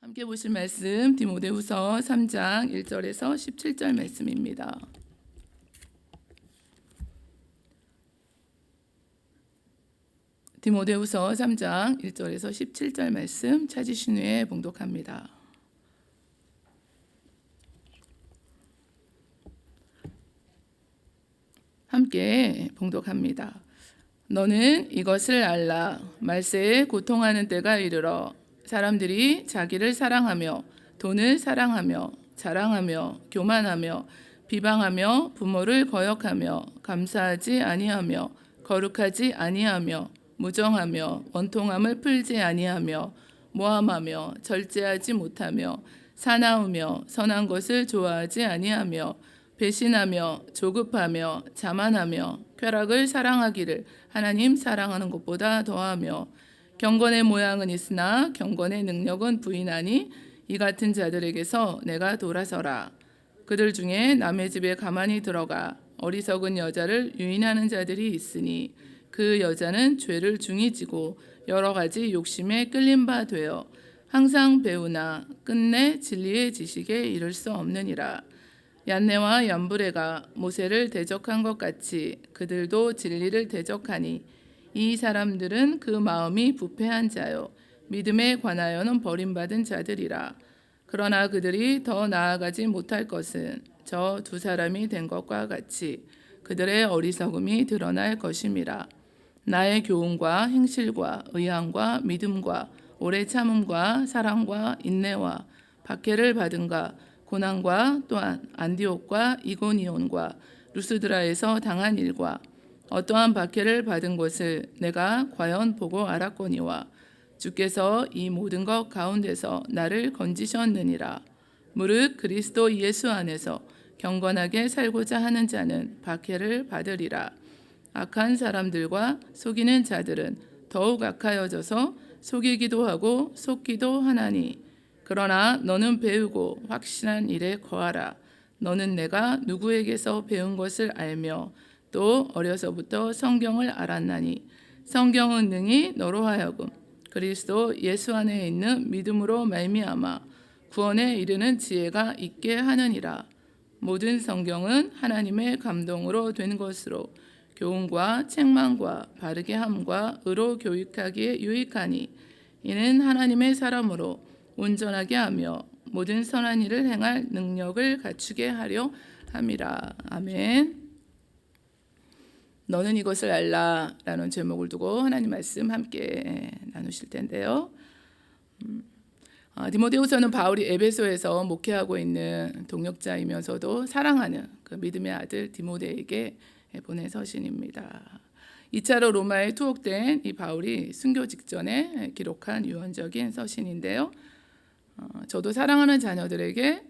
함께 보실 말씀 디모데후서 3장 1절에서 17절 말씀입니다. 디모데후서 3장 1절에서 17절 말씀 찾으신 후에 봉독합니다. 함께 봉독합니다. 너는 이것을 알라. 말세에 고통하는 때가 이르러 사람들이 자기를 사랑하며 돈을 사랑하며 자랑하며 교만하며 비방하며 부모를 거역하며 감사하지 아니하며 거룩하지 아니하며 무정하며 원통함을 풀지 아니하며 모함하며 절제하지 못하며 사나우며 선한 것을 좋아하지 아니하며 배신하며 조급하며 자만하며 쾌락을 사랑하기를 하나님 사랑하는 것보다 더하며 경건의 모양은 있으나 경건의 능력은 부인하니 이 같은 자들에게서 내가 돌아서라. 그들 중에 남의 집에 가만히 들어가 어리석은 여자를 유인하는 자들이 있으니 그 여자는 죄를 중히 지고 여러 가지 욕심에 끌린 바 되어 항상 배우나 끝내 진리의 지식에 이를 수 없느니라. 얀네와 얀브레가 모세를 대적한 것 같이 그들도 진리를 대적하니 이 사람들은 그 마음이 부패한 자요 믿음에 관하여는 버림받은 자들이라. 그러나 그들이 더 나아가지 못할 것은 저 두 사람이 된 것과 같이 그들의 어리석음이 드러날 것임이라. 나의 교훈과 행실과 의향과 믿음과 오래 참음과 사랑과 인내와 박해를 받은가 고난과 또한 안디옥과 이고니온과 루스드라에서 당한 일과 어떠한 박해를 받은 것을 내가 과연 보고 알았거니와 주께서 이 모든 것 가운데서 나를 건지셨느니라. 무릇 그리스도 예수 안에서 경건하게 살고자 하는 자는 박해를 받으리라. 악한 사람들과 속이는 자들은 더욱 악하여져서 속이기도 하고 속기도 하나니 그러나 너는 배우고 확신한 일에 거하라. 너는 내가 누구에게서 배운 것을 알며 또 어려서부터 성경을 알았나니 성경은 능히 너로 하여금 그리스도 예수 안에 있는 믿음으로 말미암아 구원에 이르는 지혜가 있게 하느니라. 모든 성경은 하나님의 감동으로 된 것으로 교훈과 책망과 바르게 함과 의로 교육하기에 유익하니 이는 하나님의 사람으로 온전하게 하며 모든 선한 일을 행할 능력을 갖추게 하려 함이라. 아멘. 너는 이것을 알라 라는 제목을 두고 하나님 말씀 함께 나누실 텐데요. 디모데후서는 바울이 에베소에서 목회하고 있는 동역자이면서도 사랑하는 그 믿음의 아들 디모데에게 보낸 서신입니다. 2차로 로마에 투옥된 이 바울이 순교 직전에 기록한 유언적인 서신인데요. 저도 사랑하는 자녀들에게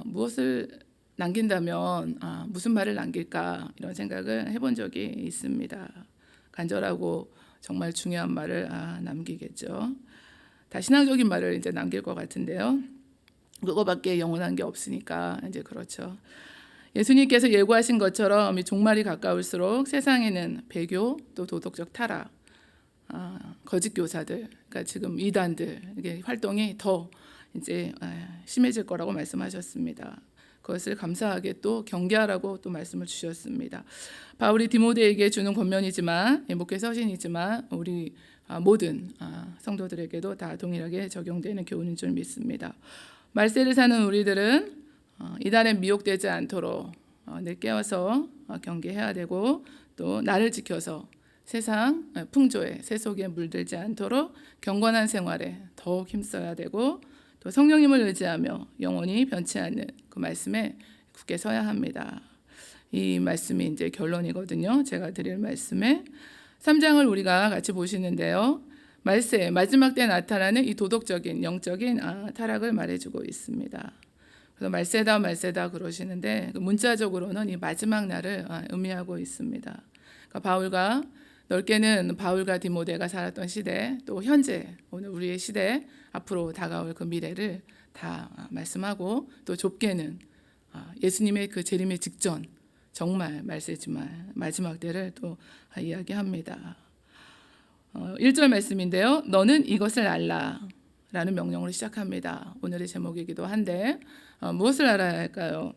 무엇을 남긴다면 무슨 말을 남길까 이런 생각을 해본 적이 있습니다. 간절하고 정말 중요한 말을 남기겠죠. 다신앙적인 말을 이제 남길 것 같은데요. 그거밖에 영원한 게 없으니까 이제 그렇죠. 예수님께서 예고하신 것처럼 이 종말이 가까울수록 세상에는 배교 또 도덕적 타락, 거짓 교사들, 그러니까 지금 이단들 이게 활동이 더 이제 심해질 거라고 말씀하셨습니다. 그것을 감사하게 또 경계하라고 또 말씀을 주셨습니다. 바울이 디모데에게 주는 권면이지만 목회 서신이지만 우리 모든 성도들에게도 다 동일하게 적용되는 교훈인 줄 믿습니다. 말세를 사는 우리들은 이단에 미혹되지 않도록 늘 깨어서 경계해야 되고 또 나를 지켜서 세상 풍조에 세속에 물들지 않도록 경건한 생활에 더욱 힘써야 되고 또 성령님을 의지하며 영원히 변치 않는 그 말씀에 굳게 서야 합니다. 이 말씀이 이제 결론이거든요. 제가 드릴 말씀에 3장을 우리가 같이 보시는데요. 말세 마지막 때 나타나는 이 도덕적인 영적인 타락을 말해주고 있습니다. 그래서 말세다 말세다 그러시는데 문자적으로는 이 마지막 날을 의미하고 있습니다. 그러니까 바울과 넓게는 바울과 디모데가 살았던 시대 또 현재 오늘 우리의 시대 앞으로 다가올 그 미래를 다 말씀하고 또 좁게는 예수님의 그 재림의 직전 정말 말세지만 마지막 때를 또 이야기합니다. 1절 말씀인데요. 너는 이것을 알라. 라는 명령으로 시작합니다. 오늘의 제목이기도 한데 무엇을 알아야 할까요?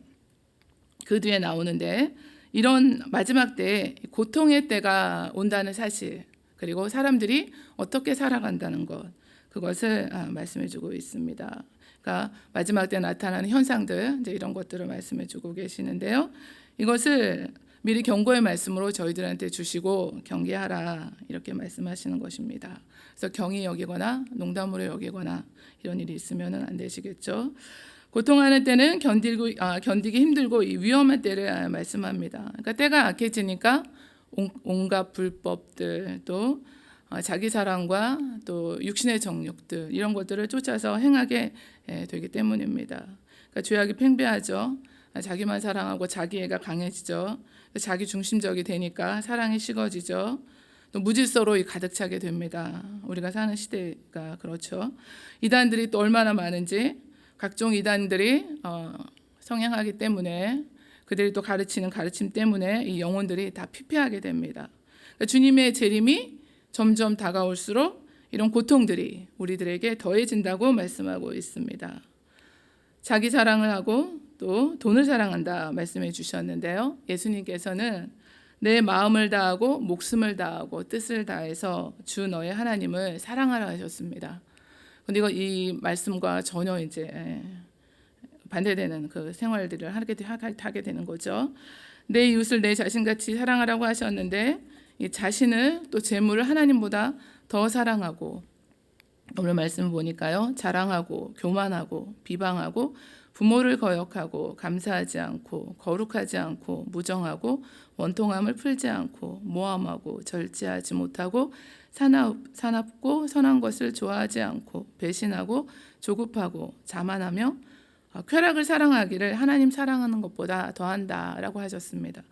그 뒤에 나오는데 이런 마지막 때에 고통의 때가 온다는 사실, 그리고 사람들이 어떻게 살아간다는 것, 그것을 말씀해주고 있습니다. 그러니까 마지막 때 나타나는 현상들, 이제 이런 것들을 말씀해주고 계시는데요. 이것을 미리 경고의 말씀으로 저희들한테 주시고 경계하라, 이렇게 말씀하시는 것입니다. 그래서 경히 여기거나 농담으로 여기거나 이런 일이 있으면 안 되시겠죠. 고통하는 때는 견디기 힘들고 이 위험한 때를 말씀합니다. 그러니까 때가 악해지니까 온갖 불법들, 또 자기 사랑과 또 육신의 정욕들, 이런 것들을 쫓아서 행하게 되기 때문입니다. 그러니까 죄악이 팽배하죠. 자기만 사랑하고 자기애가 강해지죠. 자기 중심적이 되니까 사랑이 식어지죠. 또 무질서로 가득 차게 됩니다. 우리가 사는 시대가 그렇죠. 이단들이 또 얼마나 많은지, 각종 이단들이 성행하기 때문에, 그들이 또 가르치는 가르침 때문에 이 영혼들이 다 피폐하게 됩니다. 그러니까 주님의 재림이 점점 다가올수록 이런 고통들이 우리들에게 더해진다고 말씀하고 있습니다. 자기 사랑을 하고 또 돈을 사랑한다 말씀해 주셨는데요. 예수님께서는 내 마음을 다하고 목숨을 다하고 뜻을 다해서 주 너의 하나님을 사랑하라 하셨습니다. 근데 이 말씀과 전혀 이제 반대되는 그 생활들을 하게 되는 거죠. 내 이웃을 내 자신같이 사랑하라고 하셨는데 이 자신을 또 재물을 하나님보다 더 사랑하고, 오늘 말씀 보니까요, 자랑하고 교만하고 비방하고 부모를 거역하고 감사하지 않고 거룩하지 않고 무정하고 원통함을 풀지 않고 모함하고 절제하지 못하고 사납고 선한 것을 좋아하지 않고 배신하고 조급하고 자만하며 쾌락을 사랑하기를 하나님 사랑하는 것보다 더한다라고 하셨습니다.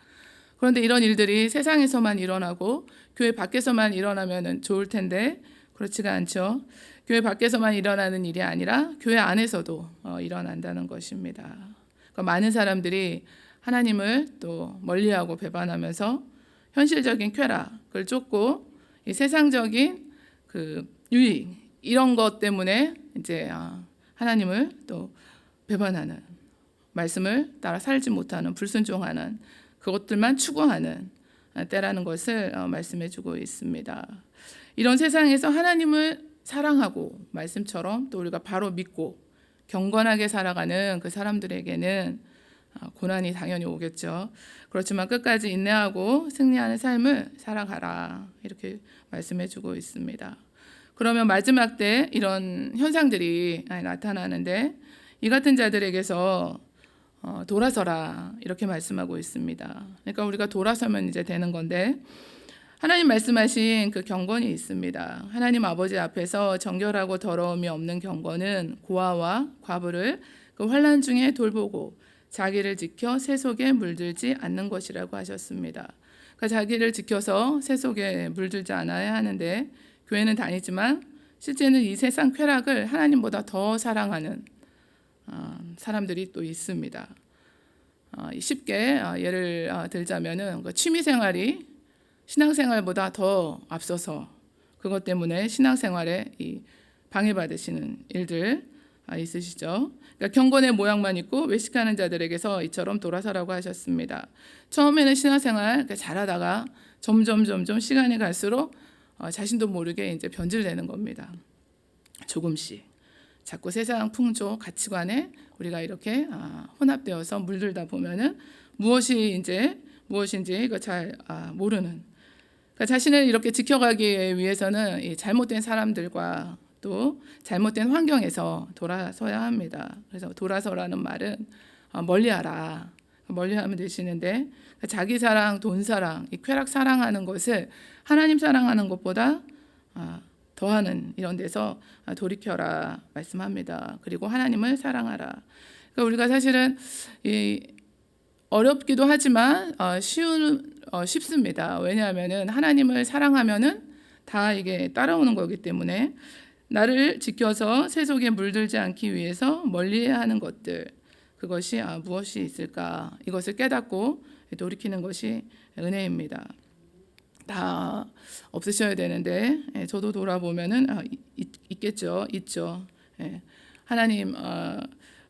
그런데 이런 일들이 세상에서만 일어나고 교회 밖에서만 일어나면 좋을 텐데 그렇지가 않죠. 교회 밖에서만 일어나는 일이 아니라 교회 안에서도 일어난다는 것입니다. 그러니까 많은 사람들이 하나님을 또 멀리하고 배반하면서 현실적인 쾌락을 쫓고 이 세상적인 그 유익, 이런 것 때문에 이제 하나님을 또 배반하는, 말씀을 따라 살지 못하는, 불순종하는, 그것들만 추구하는 때라는 것을 말씀해주고 있습니다. 이런 세상에서 하나님을 사랑하고 말씀처럼 또 우리가 바로 믿고 경건하게 살아가는 그 사람들에게는 고난이 당연히 오겠죠. 그렇지만 끝까지 인내하고 승리하는 삶을 살아가라, 이렇게 말씀해주고 있습니다. 그러면 마지막 때 이런 현상들이 나타나는데 이 같은 자들에게서 돌아서라, 이렇게 말씀하고 있습니다. 그러니까 우리가 돌아서면 이제 되는 건데, 하나님 말씀하신 그 경건이 있습니다. 하나님 아버지 앞에서 정결하고 더러움이 없는 경건은 고아와 과부를 그 환난 중에 돌보고 자기를 지켜 세속에 물들지 않는 것이라고 하셨습니다. 그러니까 자기를 지켜서 세속에 물들지 않아야 하는데, 교회는 다니지만 실제는 이 세상 쾌락을 하나님보다 더 사랑하는 사람들이 또 있습니다. 쉽게 예를 들자면은 취미 생활이 신앙생활보다 더 앞서서 그것 때문에 신앙생활에 방해받으시는 일들 있으시죠. 그러니까 경건의 모양만 있고 외식하는 자들에게서 이처럼 돌아서라고 하셨습니다. 처음에는 신앙생활 잘하다가 점점 시간이 갈수록 자신도 모르게 이제 변질되는 겁니다. 조금씩 자꾸 세상 풍조 가치관에 우리가 이렇게 혼합되어서 물들다 보면은 무엇인지 이거 잘 모르는, 그러니까 자신을 이렇게 지켜가기 위해서는 이 잘못된 사람들과 또 잘못된 환경에서 돌아서야 합니다. 그래서 돌아서라는 말은 멀리하라, 멀리하면 되시는데, 자기 사랑, 돈 사랑, 이 쾌락 사랑하는 것을 하나님 사랑하는 것보다 더하는 이런 데서 돌이켜라 말씀합니다. 그리고 하나님을 사랑하라. 그러니까 우리가 사실은 어렵기도 하지만 쉽습니다. 왜냐하면은 하나님을 사랑하면은 다 이게 따라오는 거기 때문에, 나를 지켜서 세속에 물들지 않기 위해서 멀리해야 하는 것들, 그것이 무엇이 있을까, 이것을 깨닫고 돌이키는 것이 은혜입니다. 다 없으셔야 되는데 저도 돌아보면은 있겠죠, 있죠.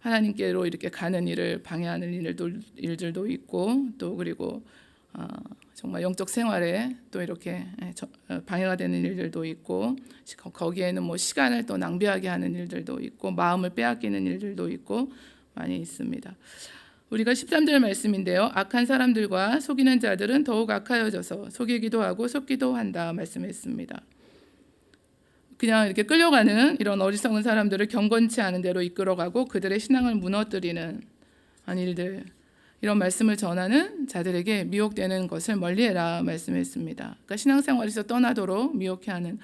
하나님께로 이렇게 가는 일을 방해하는 일들도 있고 또 그리고 정말 영적 생활에 또 이렇게 방해가 되는 일들도 있고 거기에는 뭐 시간을 또 낭비하게 하는 일들도 있고 마음을 빼앗기는 일들도 있고 많이 있습니다. 우리가 13절 말씀인데요. 악한 사람들과 속이는 자들은 더욱 악하여져서 속이기도 하고 속기도 한다 말씀했습니다. 그냥 이렇게 끌려가는 이런 어리석은 사람들을 경건치 않은 대로 이끌어가고 그들의 신앙을 무너뜨리는 일들, 이런 말씀을 전하는 자들에게 미혹되는 것을 멀리해라 말씀했습니다. 그러니까 신앙생활에서 떠나도록 미혹해하는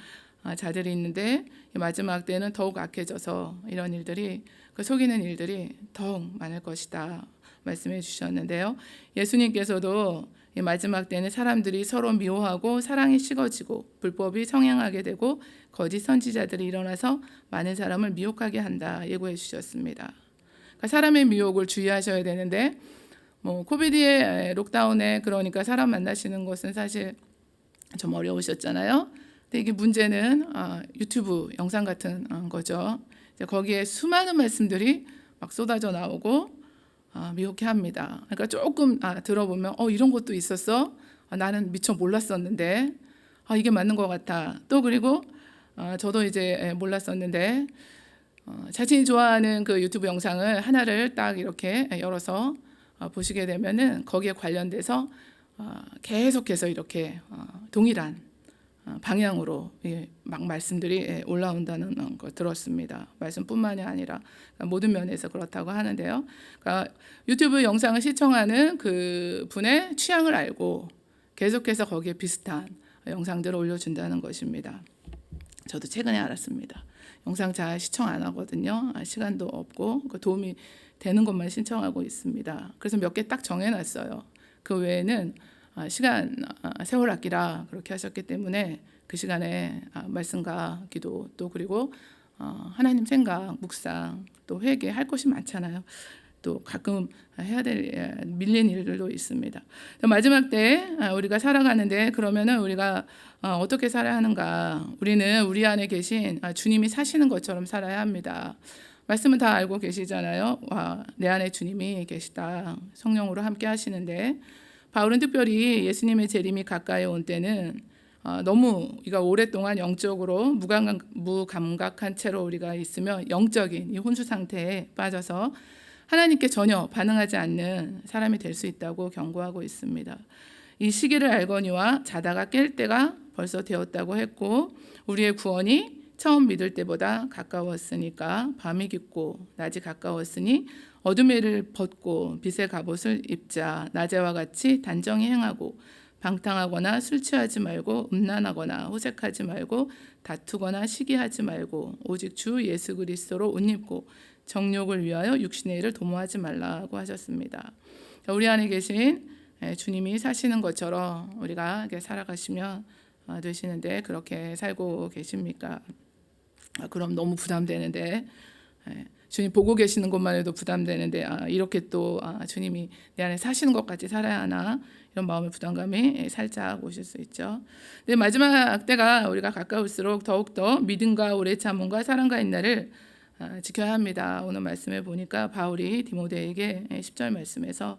자들이 있는데 마지막 때는 더욱 악해져서 이런 일들이 속이는 일들이 더욱 많을 것이다 말씀해 주셨는데요. 예수님께서도 마지막 때는 사람들이 서로 미워하고 사랑이 식어지고 불법이 성행하게 되고 거짓 선지자들이 일어나서 많은 사람을 미혹하게 한다 예고해 주셨습니다. 그러니까 사람의 미혹을 주의하셔야 되는데 코비드의 록다운에 그러니까 사람 만나시는 것은 사실 좀 어려우셨잖아요. 근데 이게 문제는 유튜브 영상 같은 거죠. 거기에 수많은 말씀들이 막 쏟아져 나오고 미혹해 합니다. 그러니까 조금 들어보면 이런 것도 있었어? 나는 미처 몰랐었는데 이게 맞는 것 같아. 또 그리고 저도 이제 몰랐었는데 자신이 좋아하는 그 유튜브 영상을 하나를 딱 이렇게 열어서 보시게 되면은 거기에 관련돼서 계속해서 이렇게 동일한 방향으로 막 말씀들이 올라온다는 걸 들었습니다. 말씀뿐만이 아니라 모든 면에서 그렇다고 하는데요. 그러니까 유튜브 영상을 시청하는 그 분의 취향을 알고 계속해서 거기에 비슷한 영상들을 올려준다는 것입니다. 저도 최근에 알았습니다. 영상 잘 시청 안 하거든요. 시간도 없고 도움이 되는 것만 신청하고 있습니다. 그래서 몇 개 딱 정해놨어요. 그 외에는 시간 세월 아끼라 그렇게 하셨기 때문에 그 시간에 말씀과 기도 또 그리고 하나님 생각, 묵상 또 회개 할 것이 많잖아요. 또 가끔 해야 될 밀린 일들도 있습니다. 마지막 때 우리가 살아가는데 그러면은 우리가 어떻게 살아야 하는가? 우리는 우리 안에 계신 주님이 사시는 것처럼 살아야 합니다. 말씀은 다 알고 계시잖아요. 내 안에 주님이 계시다. 성령으로 함께 하시는데 바울은 특별히 예수님의 재림이 가까이 온 때는 너무 우리가 오랫동안 영적으로 무감각한 채로 우리가 있으면 영적인 이 혼수 상태에 빠져서 하나님께 전혀 반응하지 않는 사람이 될 수 있다고 경고하고 있습니다. 이 시기를 알거니와 자다가 깰 때가 벌써 되었다고 했고 우리의 구원이 처음 믿을 때보다 가까웠으니까 밤이 깊고 낮이 가까웠으니 어둠의 일을 벗고 빛의 갑옷을 입자. 낮에와 같이 단정히 행하고 방탕하거나 술 취하지 말고 음란하거나 호색하지 말고 다투거나 시기하지 말고 오직 주 예수 그리스도로 옷 입고 정욕을 위하여 육신의 일을 도모하지 말라고 하셨습니다. 우리 안에 계신 주님이 사시는 것처럼 우리가 이렇게 살아가시면 되시는데 그렇게 살고 계십니까? 그럼 너무 부담되는데 주님 보고 계시는 것만 해도 부담되는데 이렇게 또 주님이 내 안에 사시는 것까지 살아야 하나 이런 마음의 부담감이 살짝 오실 수 있죠. 근데 마지막 때가 우리가 가까울수록 더욱더 믿음과 오래 참음과 사랑과 인내를 지켜야 합니다. 오늘 말씀에 보니까 바울이 디모데에게 10절 말씀에서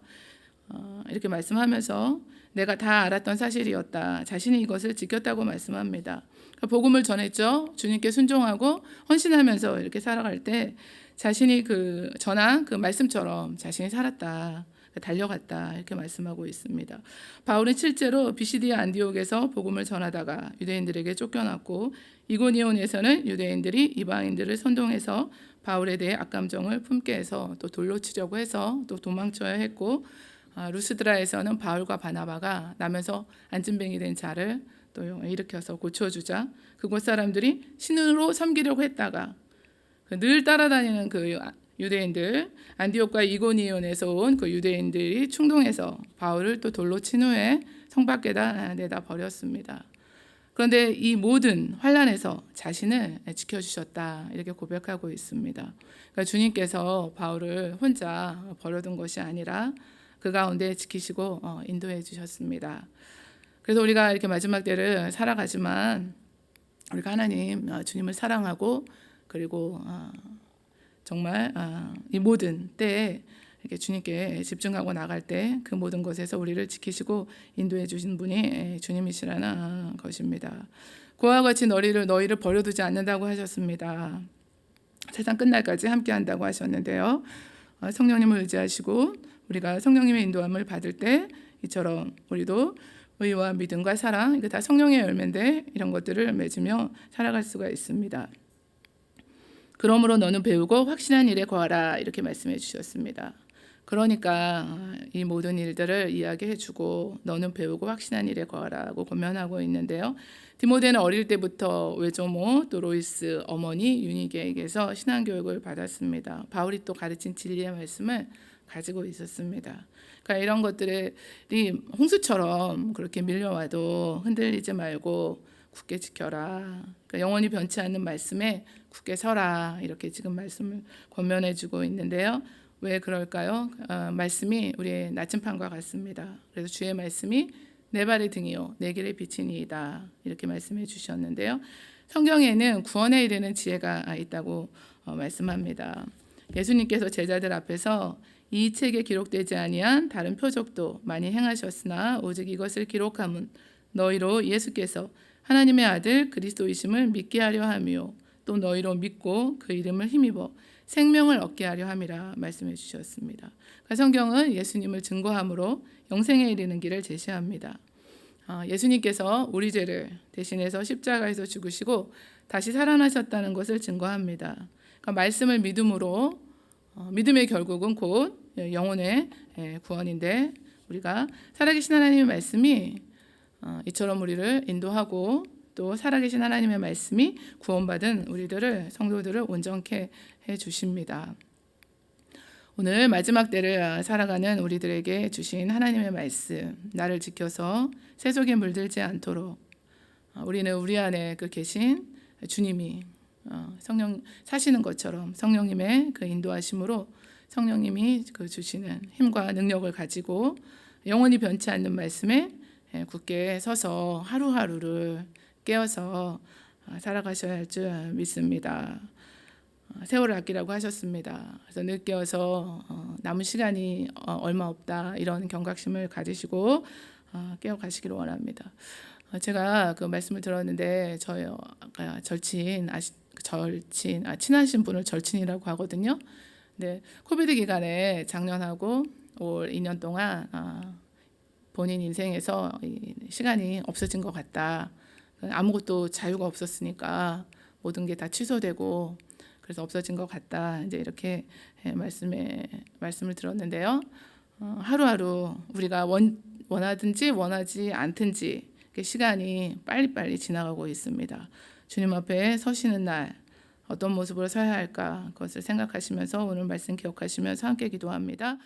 이렇게 말씀하면서 내가 다 알았던 사실이었다. 자신이 이것을 지켰다고 말씀합니다. 복음을 전했죠. 주님께 순종하고 헌신하면서 이렇게 살아갈 때 자신이 그 전한 그 말씀처럼 자신이 살았다. 달려갔다. 이렇게 말씀하고 있습니다. 바울은 실제로 비시디아 안디옥에서 복음을 전하다가 유대인들에게 쫓겨났고 이고니온에서는 유대인들이 이방인들을 선동해서 바울에 대해 악감정을 품게 해서 또 돌로 치려고 해서 또 도망쳐야 했고 루스드라에서는 바울과 바나바가 나면서 안진뱅이 된 자를 또 일으켜서 고쳐주자 그곳 사람들이 신으로 섬기려고 했다가 늘 따라다니는 그 유대인들 안디옥과 이고니온에서 온 그 유대인들이 충동해서 바울을 또 돌로 친 후에 성 밖에다 내다 버렸습니다. 그런데 이 모든 환난에서 자신을 지켜주셨다 이렇게 고백하고 있습니다. 그러니까 주님께서 바울을 혼자 버려둔 것이 아니라 그 가운데 지키시고 인도해 주셨습니다. 그래서 우리가 이렇게 마지막 때를 살아가지만 우리가 하나님 주님을 사랑하고 그리고 정말 이 모든 때에 이렇게 주님께 집중하고 나갈 때 그 모든 것에서 우리를 지키시고 인도해 주신 분이 주님이시라는 것입니다. 그와 같이 너희를 버려두지 않는다고 하셨습니다. 세상 끝날까지 함께한다고 하셨는데요. 성령님을 의지하시고 우리가 성령님의 인도함을 받을 때 이처럼 우리도 의와 믿음과 사랑, 이거 다 성령의 열매인데 이런 것들을 맺으며 살아갈 수가 있습니다. 그러므로 너는 배우고 확신한 일에 거하라 이렇게 말씀해 주셨습니다. 그러니까 이 모든 일들을 이야기해주고 너는 배우고 확신한 일에 거하라고 권면하고 있는데요. 디모데는 어릴 때부터 외조모 또 로이스 어머니 유니게에게서 신앙교육을 받았습니다. 바울이 또 가르친 진리의 말씀을 가지고 있었습니다. 그러니까 이런 것들이 홍수처럼 그렇게 밀려와도 흔들리지 말고 굳게 지켜라. 그러니까 영원히 변치 않는 말씀에 굳게 서라. 이렇게 지금 말씀을 권면해주고 있는데요. 왜 그럴까요? 말씀이 우리의 나침판과 같습니다. 그래서 주의 말씀이 내 발의 등이요 내 길의 빛이니이다. 이렇게 말씀해 주셨는데요. 성경에는 구원에 이르는 지혜가 있다고 말씀합니다. 예수님께서 제자들 앞에서 이 책에 기록되지 아니한 다른 표적도 많이 행하셨으나 오직 이것을 기록함은 너희로 예수께서 하나님의 아들 그리스도이심을 믿게 하려 함이요 또 너희로 믿고 그 이름을 힘입어 생명을 얻게 하려 함이라 말씀해 주셨습니다. 성경은 예수님을 증거함으로 영생에 이르는 길을 제시합니다. 예수님께서 우리 죄를 대신해서 십자가에서 죽으시고 다시 살아나셨다는 것을 증거합니다. 그러니까 말씀을 믿음으로 믿음의 결국은 곧 영혼의 구원인데 우리가 살아계신 하나님의 말씀이 이처럼 우리를 인도하고 또 살아계신 하나님의 말씀이 구원받은 우리들을 성도들을 온전케 해주십니다. 오늘 마지막 때를 살아가는 우리들에게 주신 하나님의 말씀, 나를 지켜서 세속에 물들지 않도록 우리는 우리 안에 그 계신 주님이 성령 사시는 것처럼 성령님의 그 인도하심으로 성령님이 그 주시는 힘과 능력을 가지고 영원히 변치 않는 말씀에 굳게 서서 하루하루를 깨어서 살아가셔야 할 줄 믿습니다. 세월을 아끼라고 하셨습니다. 그래서 늦 깨어서 남은 시간이 얼마 없다 이런 경각심을 가지시고 깨어 가시기를 원합니다. 제가 그 말씀을 들었는데 저희 친하신 분을 절친이라고 하거든요. 근데 코비드 기간에 작년하고 올 2년 동안 본인 인생에서 시간이 없어진 것 같다. 아무것도 자유가 없었으니까 모든 게 다 취소되고 그래서 없어진 것 같다. 이제 이렇게 말씀을 들었는데요. 하루하루 우리가 원하든지 원하지 않든지 시간이 빨리빨리 지나가고 있습니다. 주님 앞에 서시는 날 어떤 모습으로 서야 할까 그것을 생각하시면서 오늘 말씀 기억하시면서 함께 기도합니다.